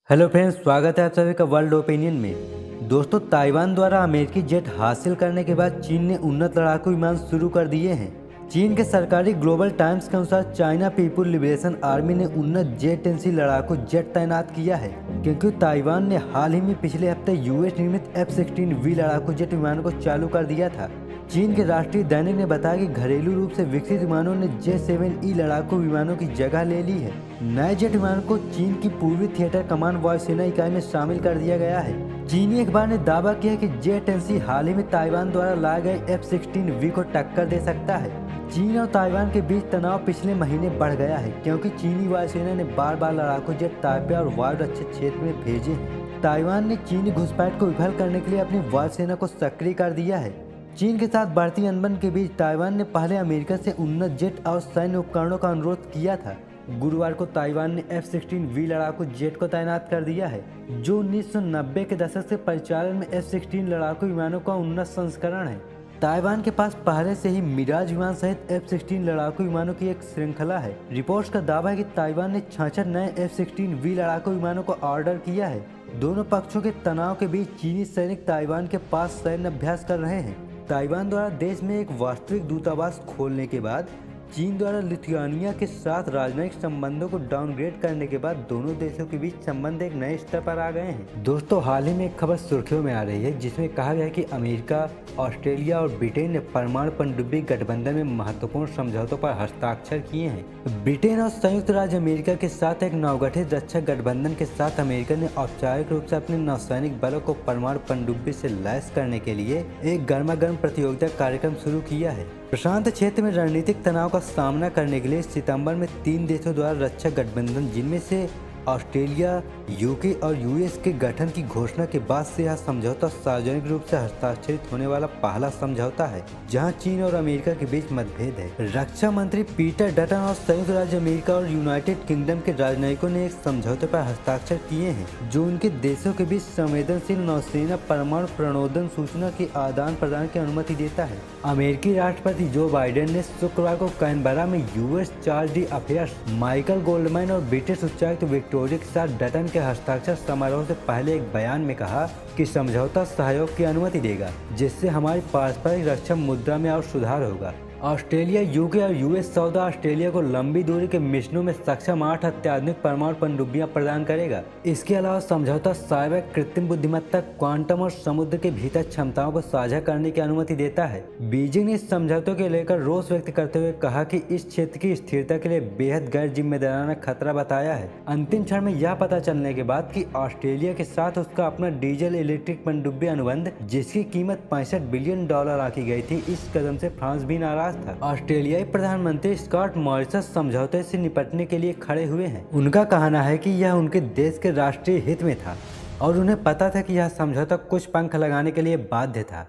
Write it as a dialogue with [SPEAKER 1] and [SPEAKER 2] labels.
[SPEAKER 1] Hello friends, स्वागत है आप सभी का वर्ल्ड ओपिनियन में। दोस्तों, ताइवान द्वारा अमेरिकी जेट हासिल करने के बाद चीन ने उन्नत लड़ाकू विमान शुरू कर दिए हैं। चीन के सरकारी ग्लोबल टाइम्स के अनुसार चाइना पीपुल लिबरेशन आर्मी ने उन्नत J-10C लड़ाकू जेट तैनात किया है, क्योंकि ताइवान ने हाल ही में पिछले हफ्ते यूएस निर्मित F-16V लड़ाकू जेट विमानों को चालू कर दिया था। चीन के राष्ट्रीय दैनिक ने बताया कि घरेलू रूप से विकसित विमानों ने J-7E लड़ाकू विमानों की जगह ले ली है। नए जेट विमान को चीन की पूर्वी थिएटर कमान वायुसेना इकाई में शामिल कर दिया गया है। चीनी अखबार ने दावा किया कि J-10C हाल ही में ताइवान द्वारा लाए गए F-16V को टक्कर दे सकता है। चीन और ताइवान के बीच तनाव पिछले महीने बढ़ गया है, क्योंकि चीनी वायुसेना ने बार बार लड़ाकू जेट ताइपे और वायु रक्षक क्षेत्र में भेजे हैं। ताइवान ने चीनी घुसपैठ को विफल करने के लिए अपनी वायुसेना को सक्रिय कर दिया है। चीन के साथ बढ़ती अनबन के बीच ताइवान ने पहले अमेरिका से उन्नत जेट और सैन्य उपकरणों का अनुरोध किया था। गुरुवार को ताइवान ने F-16V लड़ाकू जेट को तैनात कर दिया है, जो 1990 के दशक से परिचालन में F-16 लड़ाकू विमानों का उन्नत संस्करण है। ताइवान के पास पहले से ही मिराज विमान सहित F-16 लड़ाकू विमानों की एक श्रृंखला है। रिपोर्ट्स का दावा है कि ताइवान ने 66 नए F-16V लड़ाकू विमानों को ऑर्डर किया है। दोनों पक्षों के तनाव के बीच चीनी सैनिक ताइवान के पास सैन्य अभ्यास कर रहे हैं। ताइवान द्वारा देश में एक वास्तविक दूतावास खोलने के बाद चीन द्वारा लिथुआनिया के साथ राजनयिक संबंधों को डाउनग्रेड करने के बाद दोनों देशों के बीच संबंध एक नए स्तर पर आ गए हैं। दोस्तों, हाल ही में एक खबर सुर्खियों में आ रही है, जिसमें कहा गया है कि अमेरिका, ऑस्ट्रेलिया और ब्रिटेन ने परमाणु पनडुब्बी गठबंधन में महत्वपूर्ण समझौतों पर हस्ताक्षर किए हैं। ब्रिटेन और संयुक्त राज्य अमेरिका के साथ एक नवगठित रक्षा गठबंधन के साथ अमेरिका ने औपचारिक रूप से अपने नौसैनिक बलों को परमाणु पनडुब्बी से लैस करने के लिए एक गर्मागर्म प्रतियोगिता कार्यक्रम शुरू किया है। प्रशांत क्षेत्र में रणनीतिक तनाव का सामना करने के लिए सितंबर में 3 देशों द्वारा रक्षा गठबंधन, जिनमें से ऑस्ट्रेलिया, यूके और यूएस के गठन की घोषणा के बाद से यह समझौता सार्वजनिक रूप से हस्ताक्षरित होने वाला पहला समझौता है जहां चीन और अमेरिका के बीच मतभेद है। रक्षा मंत्री पीटर डटन और संयुक्त राज्य अमेरिका और यूनाइटेड किंगडम के राजनयिकों ने एक समझौते पर हस्ताक्षर किए हैं, जो उनके देशों के बीच संवेदनशील नौसेना परमाणु प्रणोदन सूचना के आदान प्रदान की अनुमति देता है। अमेरिकी राष्ट्रपति जो बाइडेन ने शुक्रवार को कैनबरा में US charge D affairs Michael Goldman और ब्रिटिश उच्चायुक्त विक्टोरिया के साथ डटन के हस्ताक्षर समारोह से पहले एक बयान में कहा कि समझौता सहयोग की अनुमति देगा, जिससे हमारी पारस्परिक रक्षा मुद्रा में और सुधार होगा। ऑस्ट्रेलिया, यूके और यूएस सौदा ऑस्ट्रेलिया को लंबी दूरी के मिशनों में सक्षम 8 अत्याधुनिक परमाणु पनडुब्बियां प्रदान करेगा। इसके अलावा समझौता साइबर, कृत्रिम बुद्धिमत्ता, क्वांटम और समुद्र के भीतर क्षमताओं को साझा करने की अनुमति देता है। बीजिंग ने इस समझौते को लेकर रोष व्यक्त करते हुए कहा कि इस क्षेत्र की स्थिरता के लिए बेहद गैर जिम्मेदाराना खतरा बताया है। अंतिम क्षण में यह पता चलने के बाद कि ऑस्ट्रेलिया के साथ उसका अपना डीजल इलेक्ट्रिक पनडुब्बी अनुबंध, जिसकी कीमत $65 बिलियन आंकी गई थी, इस कदम से फ्रांस भी नाराज था। ऑस्ट्रेलियाई प्रधानमंत्री स्कॉट मॉरिसन समझौते से निपटने के लिए खड़े हुए हैं। उनका कहना है कि यह उनके देश के राष्ट्रीय हित में था और उन्हें पता था कि यह समझौता कुछ पंख लगाने के लिए बाध्य था।